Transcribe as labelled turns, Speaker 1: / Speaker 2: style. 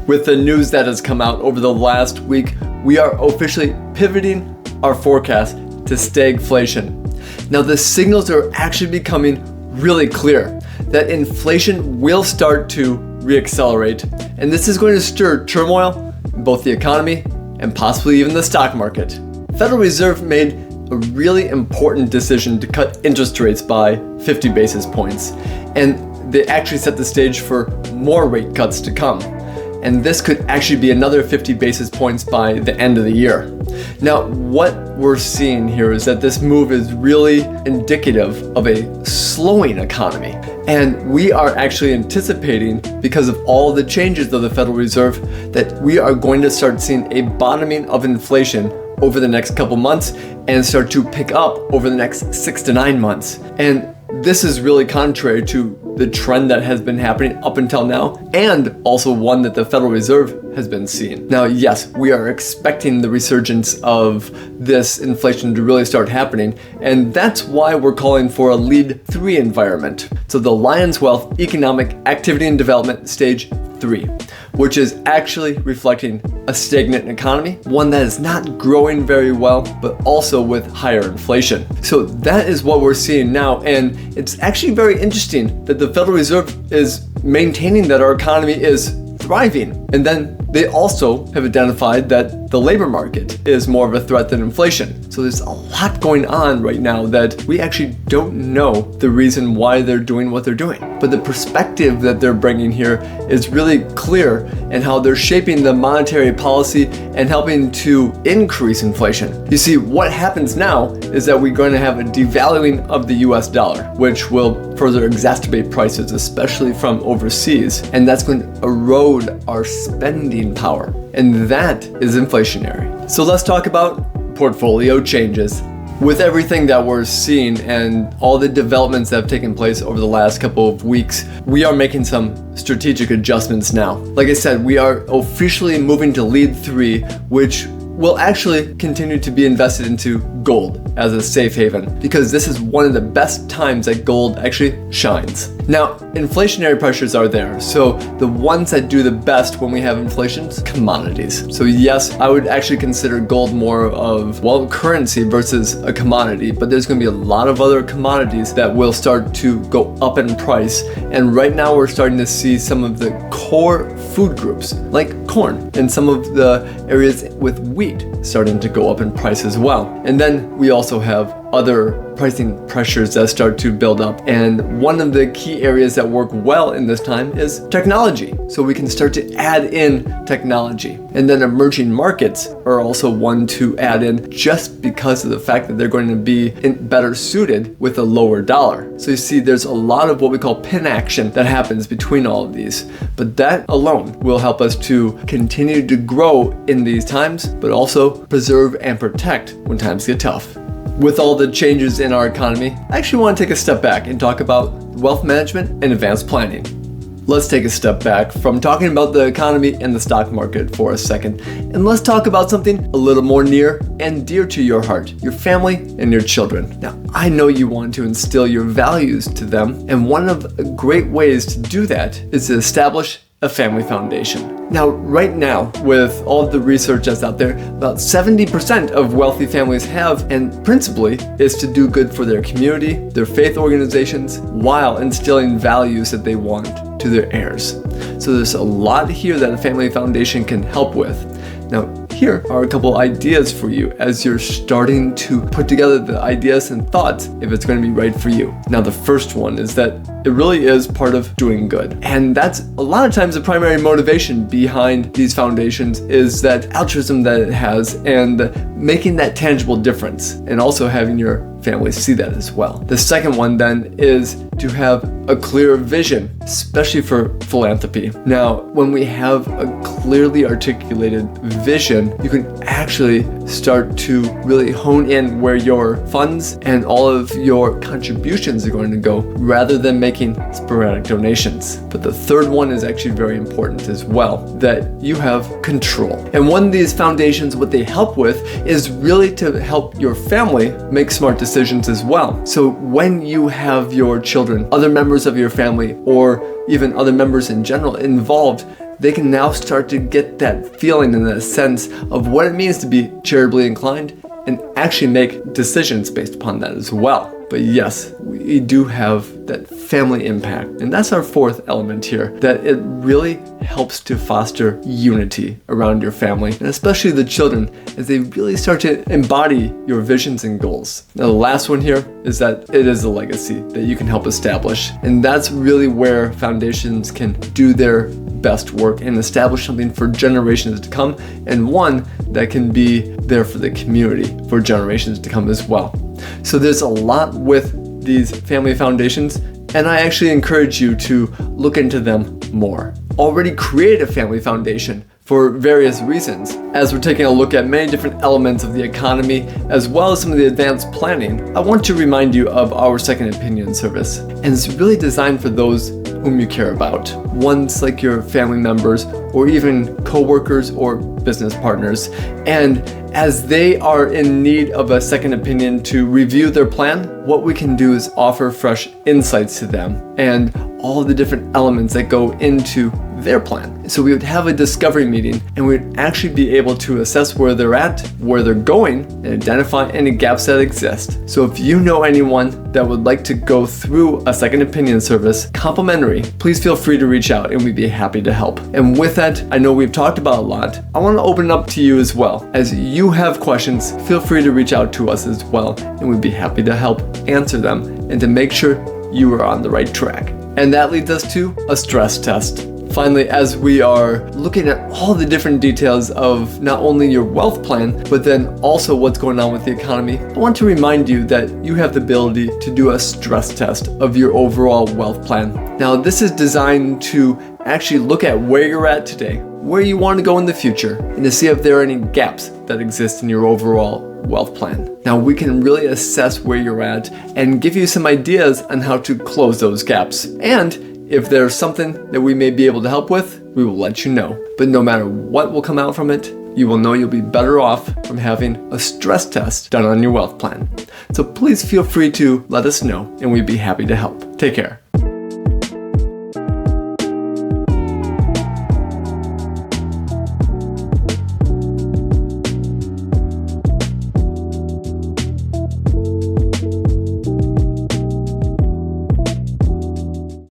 Speaker 1: With the news that has come out over the last week, we are officially pivoting our forecast to stagflation. Now the signals are actually becoming really clear that inflation will start to reaccelerate, and this is going to stir turmoil in both the economy and possibly even the stock market. Federal Reserve made a really important decision to cut interest rates by 50 basis points, and they actually set the stage for more rate cuts to come. And this could actually be another 50 basis points by the end of the year. Now, what we're seeing here is that this move is really indicative of a slowing economy. And we are actually anticipating, because of all the changes of the Federal Reserve, that we are going to start seeing a bottoming of inflation over the next couple months and start to pick up over the next 6 to 9 months. And this is really contrary to the trend that has been happening up until now, and also one that the Federal Reserve has been seeing. Now, yes, we are expecting the resurgence of this inflation to really start happening, and that's why we're calling for a lead 3 environment. So the Lion's Wealth Economic Activity and Development Stage 3, which is actually reflecting a stagnant economy, one that is not growing very well, but also with higher inflation. So that is what we're seeing now, and it's actually very interesting that the Federal Reserve is maintaining that our economy is thriving. And then they also have identified that the labor market is more of a threat than inflation. So there's a lot going on right now that we actually don't know the reason why they're doing what they're doing. But the perspective that they're bringing here is really clear in how they're shaping the monetary policy and helping to increase inflation. You see, what happens now is that we're going to have a devaluing of the US dollar, which will further exacerbate prices, especially from overseas. And that's going to erode our spending power. And that is inflationary. So let's talk about portfolio changes. With everything that we're seeing and all the developments that have taken place over the last couple of weeks, we are making some strategic adjustments now. Like I said, we are officially moving to lead 3, which will actually continue to be invested into gold as a safe haven, because this is one of the best times that gold actually shines. Now, inflationary pressures are there, so the ones that do the best when we have inflation is commodities. So yes, I would actually consider gold more of, well, currency versus a commodity, but there's going to be a lot of other commodities that will start to go up in price. And right now we're starting to see some of the core food groups like corn and some of the areas with wheat starting to go up in price as well. And then we also have other pricing pressures that start to build up. And one of the key areas that work well in this time is technology. So we can start to add in technology. And then emerging markets are also one to add in, just because of the fact that they're going to be better suited with a lower dollar. So you see, there's a lot of what we call pin action that happens between all of these. But that alone will help us to continue to grow in these times, but also preserve and protect when times get tough. With all the changes in our economy, I actually want to take a step back and talk about wealth management and advanced planning. Let's take a step back from talking about the economy and the stock market for a second, and let's talk about something a little more near and dear to your heart, your family and your children. Now, I know you want to instill your values to them, and one of the great ways to do that is to establish a family foundation. Now, right now, with all of the research that's out there, about 70% of wealthy families have, and principally, is to do good for their community, their faith organizations, while instilling values that they want to their heirs. So there's a lot here that a family foundation can help with. Now, here are a couple ideas for you as you're starting to put together the ideas and thoughts if it's going to be right for you. Now, the first one is that it really is part of doing good. And that's a lot of times the primary motivation behind these foundations is that altruism that it has and making that tangible difference, and also having your family see that as well. The second one then is to have a clear vision, especially for philanthropy. Now, when we have a clearly articulated vision, you can actually start to really hone in where your funds and all of your contributions are going to go, rather than making sporadic donations. But the third one is actually very important as well, that you have control. And one of these foundations, what they help with is really to help your family make smart decisions as well. So when you have your children, other members of your family, or even other members in general involved, they can now start to get that feeling and that sense of what it means to be charitably inclined and actually make decisions based upon that as well. But yes, we do have that family impact. And that's our fourth element here, that it really helps to foster unity around your family, and especially the children, as they really start to embody your visions and goals. Now, the last one here is that it is a legacy that you can help establish. And that's really where foundations can do their best work and establish something for generations to come, and one that can be there for the community for generations to come as well. So there's a lot with these family foundations, and I actually encourage you to look into them more. Already create a family foundation for various reasons. As we're taking a look at many different elements of the economy, as well as some of the advanced planning, I want to remind you of our second opinion service. And it's really designed for those whom you care about. Ones like your family members, or even coworkers or business partners. And as they are in need of a second opinion to review their plan, what we can do is offer fresh insights to them and all the different elements that go into their plan. So we would have a discovery meeting, and we'd actually be able to assess where they're at, where they're going, and identify any gaps that exist. So if you know anyone that would like to go through a second opinion service, complimentary, please feel free to reach out and we'd be happy to help. And with that, I know we've talked about a lot. I want to open it up to you as well. As you have questions, feel free to reach out to us as well, and we'd be happy to help answer them and to make sure you are on the right track. And that leads us to a stress test. Finally, as we are looking at all the different details of not only your wealth plan, but then also what's going on with the economy, I want to remind you that you have the ability to do a stress test of your overall wealth plan. Now, this is designed to actually look at where you're at today, where you want to go in the future, and to see if there are any gaps that exist in your overall wealth plan. Now, we can really assess where you're at and give you some ideas on how to close those gaps. And if there's something that we may be able to help with, we will let you know. But no matter what will come out from it, you will know you'll be better off from having a stress test done on your wealth plan. So please feel free to let us know, and we'd be happy to help. Take care.